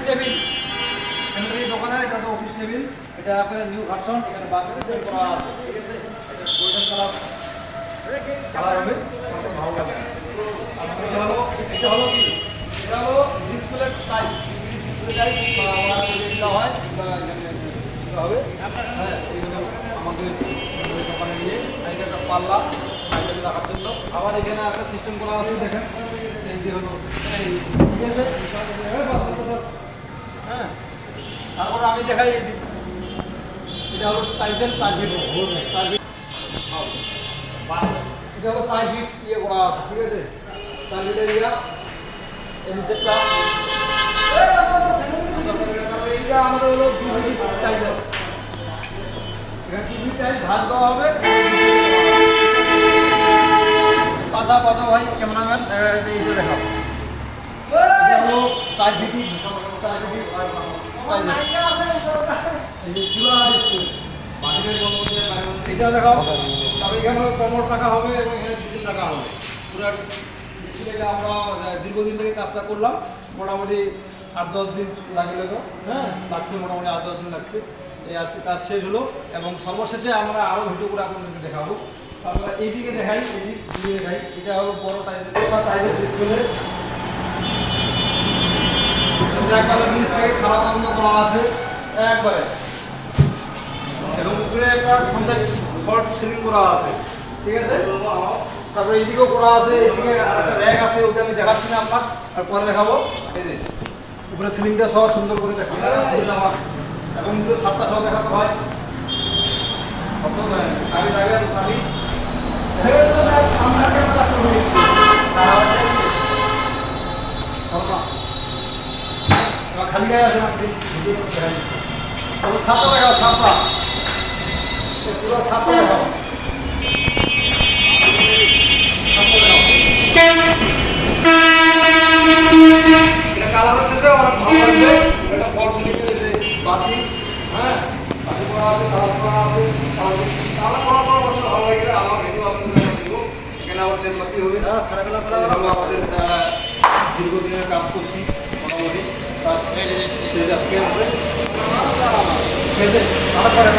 Table sanitary দোকানের, এটা তো অফিস টেবিল। এটা আপনার নিউ ভার্সন, এখানে বাতি সিস্টেম করা আছে, ঠিক আছে। এটা গোল্ডেন কালার হবে, আমার ভালো লাগে। আর এটা হলো কি, এটা হলো ডিসপ্লে টাইলস, ডিসপ্লে টাইলস আমার দেওয়া হয় বা হবে। হ্যাঁ, এইগুলো আমাদের দোকানে নিয়ে এটা একটা পাল্লা আইটেম রাখার জন্য। আবার এখানে একটা সিস্টেম করা আছে, দেখেন এই যে হলো এই, ঠিক আছে। হ্যাঁ, তারপরে আমি দেখাই, এটা হলো টাইসেন 4 ফিট, 4 ফিট, এটা হলো 4 ফিট ইয়ে করা আছে, ঠিক আছে। 4 ফিটের ইয়া এই সেটটা, এইটা আমাদের হলো 2 ফিট টাইসেন। এখানে 2 ফিট টাইস ভাগ দেওয়া হবে। পাশা পাশা ভাই ক্যামেরাম্যান, এই যে দেখাও, এটা হলো 4 ফিট, 4 ফিট এটা দেখাও। তবে এখানে কমর টাকা হবে এবং এখানে ডিসেল টাকা হবে। পুরো ডিসেলে আমরা দীর্ঘদিন থেকে কাজটা করলাম, মোটামুটি 8-10 দিন লাগলো। হ্যাঁ, লাগছে মোটামুটি 8-10 দিন লাগছে। এই আজকে কাজ শেষ হলো এবং সর্বশেষে আমরা আরও ভিডিও করে আপনাদেরকে দেখাবো। আমরা এইদিকে দেখাই, এইদিকে দেখাই। এটা হলো বড় টাইজের ডিসপ্লে, একবারে নিচ থেকে খারাপ বন্ধ করা আছে একবারে, এবং উপরে একটা সামথিং ফল্ট সিলিং করা আছে, ঠিক আছে। তারপরে এইদিকেও করা আছে, এইদিকে আরেকটা র্যাক আছে, ওটা আমি দেখাচ্ছি না আপনার, আর পরে দেখাবো। এই যে উপরে সিলিংটা সহ সুন্দর করে দেখাবো এবং উপরে 7টা সহ দেখাতে হয়। আমি খালি গায়ে আছে না, 7টা দেখাও, 7টা, পুরো 7টা দেখাও। কালারের সাথে অনেক ভালো লাগবে। এটা ফলস লিখে দিয়েছে বাতি, হ্যাঁ, বাতি করা আছে, কালার করা আছে। কালার করার পর অবশ্য ভালো লাগে, আমার ভিডিও আপনাদের দিব। এখানে আবার চেন বাতি হবে। আমাদের দীর্ঘদিনের কাজ করছি, মোটামুটি কাজ শেষ আজকে হবে। ঠিক আছে, ভালো করে